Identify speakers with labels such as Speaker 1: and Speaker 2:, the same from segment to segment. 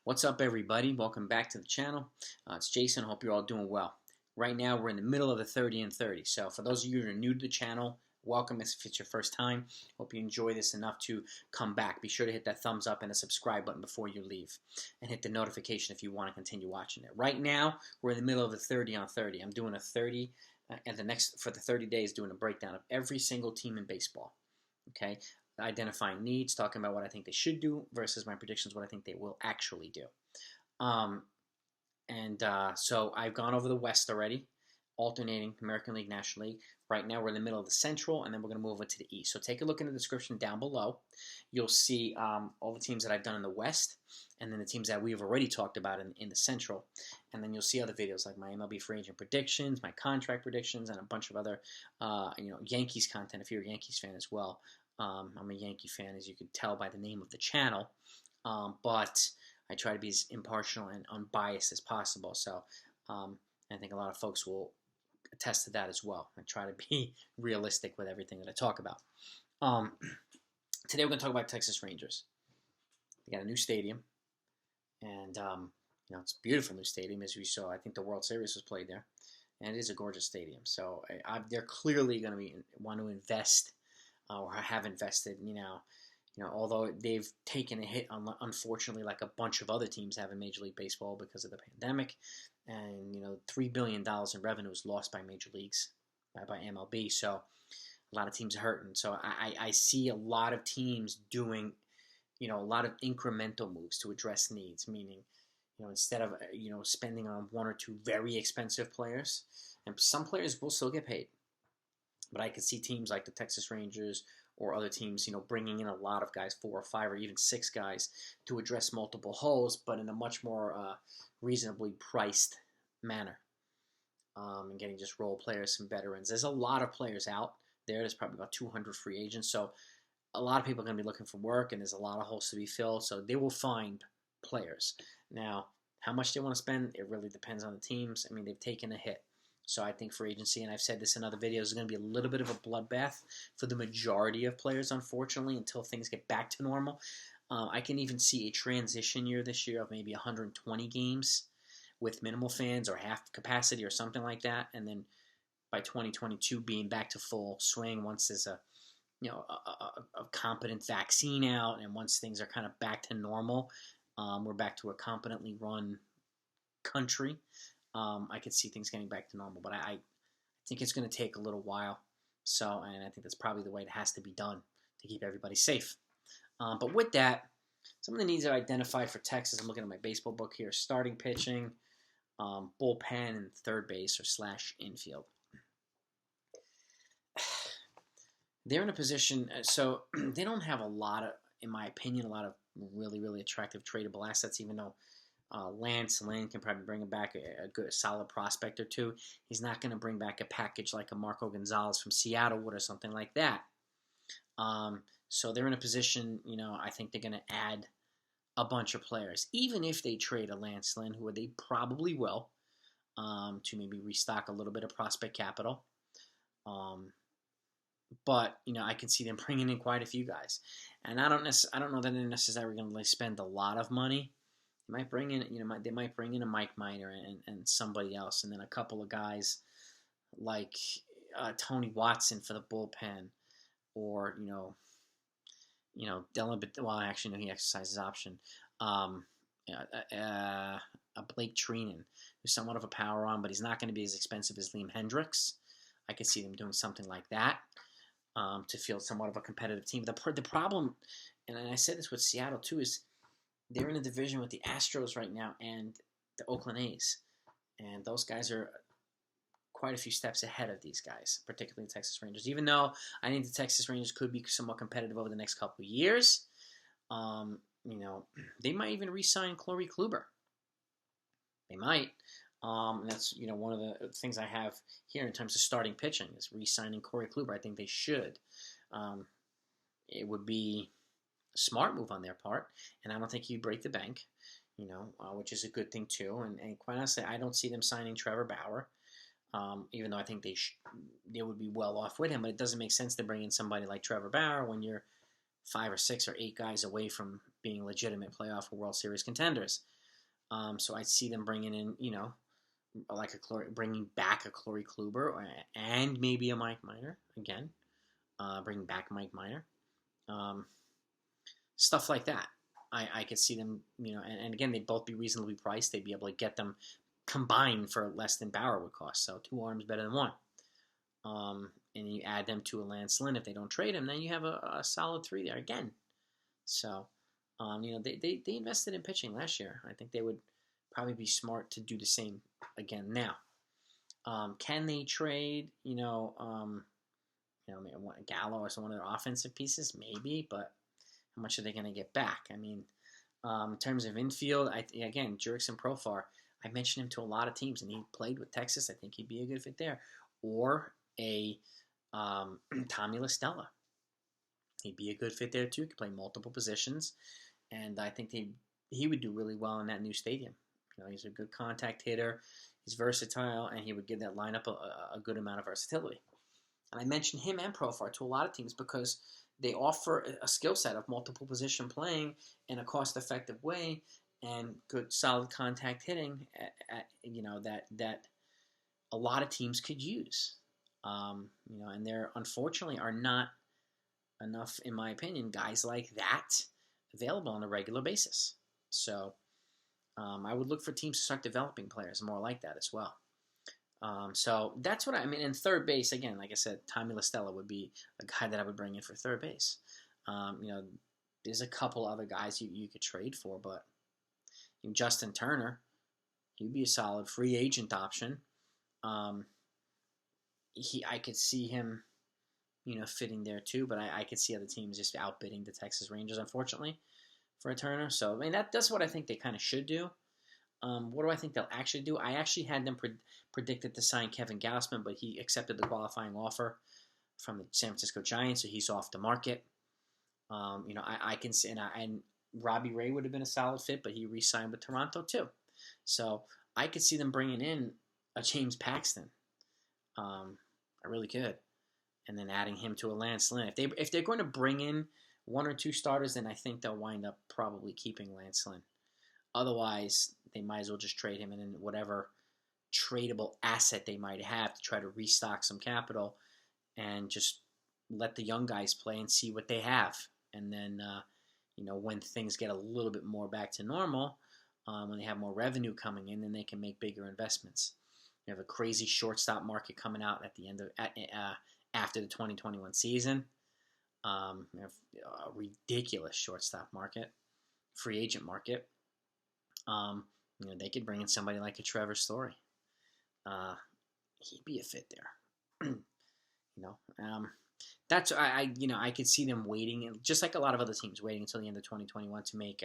Speaker 1: What's up, everybody? Welcome back to the channel. It's Jason. Hope you're all doing well. Right now, we're in the middle of the 30 and 30. So for those of you who are new to the channel, welcome if it's your first time. Hope you enjoy this enough to come back. Be sure to hit that thumbs up and the subscribe button before you leave. And hit the notification if you want to continue watching it. Right now, we're in the middle of the 30 on 30. I'm doing a 30, and for the 30 days, doing a breakdown of every single team in baseball. Okay? Identifying needs, talking about what I think they should do versus my predictions, what I think they will actually do. So I've gone over the West already, alternating American League, National League. Right now we're in the middle of the Central, and then we're going to move over to the East. So take a look in the description down below. You'll see all the teams that I've done in the West, and then the teams that we've already talked about in the Central. And then you'll see other videos like my MLB free agent predictions, my contract predictions, and a bunch of other Yankees content if you're a Yankees fan as well. I'm a Yankee fan, as you can tell by the name of the channel, but I try to be as impartial and unbiased as possible. So I think a lot of folks will attest to that as well. I try to be realistic with everything that I talk about. Today we're going to talk about Texas Rangers. They got a new stadium, and it's a beautiful new stadium, as we saw. I think the World Series was played there, and it is a gorgeous stadium. So they're clearly going to want to invest. Or have invested, although they've taken a hit, unfortunately, like a bunch of other teams have in Major League Baseball because of the pandemic, and $3 billion in revenue is lost by major leagues, by MLB. So a lot of teams are hurting. So I see a lot of teams doing, a lot of incremental moves to address needs, meaning, instead of spending on one or two very expensive players, and some players will still get paid. But I could see teams like the Texas Rangers or other teams, bringing in a lot of guys, 4 or 5 or even 6 guys, to address multiple holes, but in a much more reasonably priced manner. And getting just role players, some veterans. There's a lot of players out there. There's probably about 200 free agents. So a lot of people are going to be looking for work, and there's a lot of holes to be filled. So they will find players. Now, how much they want to spend, it really depends on the teams. I mean, they've taken a hit. So I think free agency, and I've said this in other videos, is going to be a little bit of a bloodbath for the majority of players, unfortunately, until things get back to normal. I can even see a transition year this year of maybe 120 games with minimal fans or half capacity or something like that, and then by 2022 being back to full swing once there's a competent vaccine out, and once things are kind of back to normal, we're back to a competently run country. I could see things getting back to normal, but I think it's going to take a little while. So, and I think that's probably the way it has to be done to keep everybody safe. But with that, some of the needs I've identified for Texas, I'm looking at my baseball book here: starting pitching, bullpen, and third base or / infield. They're in a position, so they don't have a lot of, in my opinion, a lot of really, really attractive tradable assets, even though Lane can probably bring back a good, solid prospect or two. He's not going to bring back a package like a Marco Gonzalez from Seattle would or something like that. So they're in a position, I think they're going to add a bunch of players. Even if they trade a Lance Lynn, who they probably will, to maybe restock a little bit of prospect capital. But, I can see them bringing in quite a few guys. And I don't know that they're necessarily going to spend a lot of money. They might bring in, they might bring in a Mike Minor and somebody else, and then a couple of guys like Tony Watson for the bullpen, or Dylan. Well, actually, no, he exercised his option. A Blake Trinan, who's somewhat of a power on, but he's not going to be as expensive as Liam Hendricks. I could see them doing something like that to field somewhat of a competitive team. The problem, and I said this with Seattle too, is they're in a division with the Astros right now and the Oakland A's. And those guys are quite a few steps ahead of these guys, particularly the Texas Rangers. Even though I think the Texas Rangers could be somewhat competitive over the next couple of years, they might even re-sign Corey Kluber. They might. And that's, one of the things I have here in terms of starting pitching is re-signing Corey Kluber. I think they should. It would be smart move on their part, and I don't think he'd break the bank, which is a good thing too. And quite honestly, I don't see them signing Trevor Bauer, even though I think they would be well off with him. But it doesn't make sense to bring in somebody like Trevor Bauer when you're 5 or 6 or 8 guys away from being legitimate playoff or World Series contenders. So I see them bringing in, like bringing back a Corey Kluber and maybe a Mike Minor again. Bring back Mike Minor. Stuff like that. I could see them, and again, they'd both be reasonably priced. They'd be able to get them combined for less than Bauer would cost. So 2 arms better than 1. And you add them to a Lance Lynn. If they don't trade him, then you have a solid 3 there again. So, they invested in pitching last year. I think they would probably be smart to do the same again now. Can they trade, Gallo or some of their offensive pieces? Maybe, but how much are they going to get back? I mean, in terms of infield, again, Jurickson Profar, I mentioned him to a lot of teams, and he played with Texas. I think he'd be a good fit there. Or a Tommy La Stella. He'd be a good fit there too. He could play multiple positions, and I think he would do really well in that new stadium. He's a good contact hitter. He's versatile, and he would give that lineup a good amount of versatility. And I mentioned him and Profar to a lot of teams because they offer a skill set of multiple position playing in a cost-effective way and good, solid contact hitting. That a lot of teams could use. And there unfortunately are not enough, in my opinion, guys like that available on a regular basis. So I would look for teams to start developing players more like that as well. So that's what I mean. In third base, again, like I said, Tommy La Stella would be a guy that I would bring in for third base. There's a couple other guys you could trade for, but Justin Turner, he'd be a solid free agent option. I could see him, fitting there too, but I could see other teams just outbidding the Texas Rangers, unfortunately, for a Turner. So, I mean, that's what I think they kind of should do. What do I think they'll actually do? I actually had them predicted to sign Kevin Gausman, but he accepted the qualifying offer from the San Francisco Giants, so he's off the market. I can see, and Robbie Ray would have been a solid fit, but he re-signed with Toronto too. So I could see them bringing in a James Paxton. I really could, and then adding him to a Lance Lynn. If they're going to bring in 1 or 2 starters, then I think they'll wind up probably keeping Lance Lynn. Otherwise, they might as well just trade him and then whatever tradable asset they might have to try to restock some capital and just let the young guys play and see what they have. And then, when things get a little bit more back to normal, when they have more revenue coming in, then they can make bigger investments. You have a crazy shortstop market coming out at the end of after the 2021 season. You have a ridiculous shortstop market, free agent market. They could bring in somebody like a Trevor Story. He'd be a fit there. That's I could see them waiting, just like a lot of other teams, waiting until the end of 2021 to make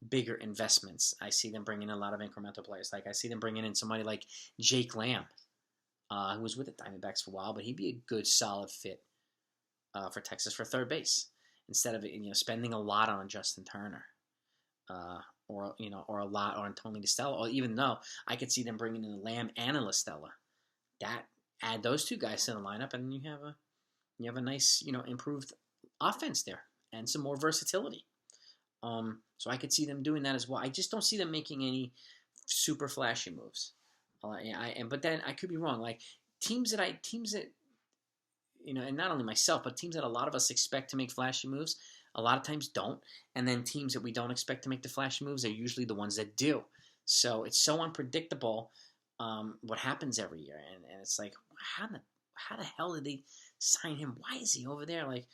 Speaker 1: bigger investments. I see them bringing in a lot of incremental players. Like I see them bringing in somebody like Jake Lamb, who was with the Diamondbacks for a while, but he'd be a good, solid fit for Texas for third base instead of spending a lot on Justin Turner, or a lot on Tony La Stella. Or even though I could see them bringing in a Lamb and a La Stella, add those 2 guys to the lineup, and you have a nice improved offense there and some more versatility. So I could see them doing that as well. I just don't see them making any super flashy moves. But then I could be wrong. Like teams that and not only myself, but teams that a lot of us expect to make flashy moves, a lot of times don't. And then teams that we don't expect to make the flashy moves are usually the ones that do. So it's so unpredictable what happens every year. And it's like, how the hell did they sign him? Why is he over there? Like,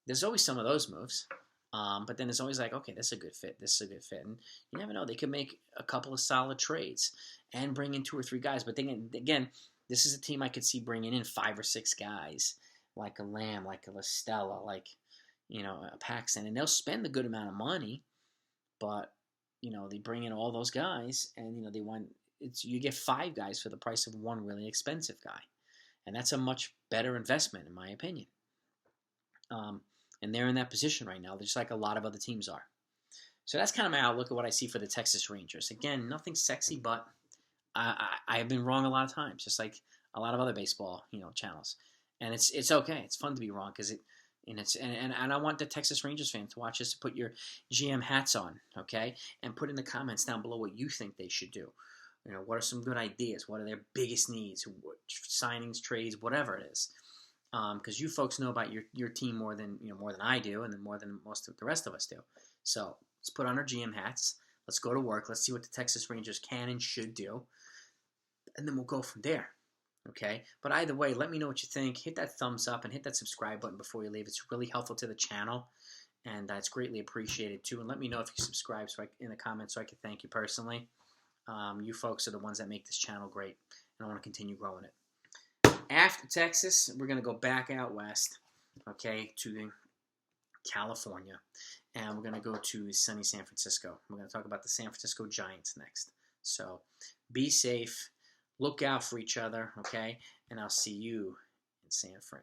Speaker 1: there's always some of those moves. But then it's always like, okay, this is a good fit. This is a good fit. And you never know. They could make a couple of solid trades and bring in 2 or 3 guys. But then, again, this is a team I could see bringing in 5 or 6 guys, like a Lamb, like a La Stella, like, a Paxton. And they'll spend a good amount of money, but, they bring in all those guys, and, you get 5 guys for the price of 1 really expensive guy. And that's a much better investment, in my opinion. And they're in that position right now, just like a lot of other teams are. So that's kind of my outlook at what I see for the Texas Rangers. Again, nothing sexy, but I have been wrong a lot of times, just like a lot of other baseball, channels. And it's okay. It's fun to be wrong because And I want the Texas Rangers fans to watch this, to put your GM hats on, okay? And put in the comments down below what you think they should do. What are some good ideas? What are their biggest needs? What signings, trades, whatever it is. Because you folks know about your team more than I do, and then more than most of the rest of us do. So let's put on our GM hats. Let's go to work. Let's see what the Texas Rangers can and should do, and then we'll go from there. Okay, but either way, let me know what you think. Hit that thumbs up and hit that subscribe button before you leave. It's really helpful to the channel, and it's greatly appreciated too. And let me know if you subscribe in the comments so I can thank you personally. You folks are the ones that make this channel great, and I want to continue growing it. After Texas, we're going to go back out west, okay, to California, and we're going to go to sunny San Francisco. We're going to talk about the San Francisco Giants next. So be safe. Look out for each other, okay? And I'll see you in San Fran.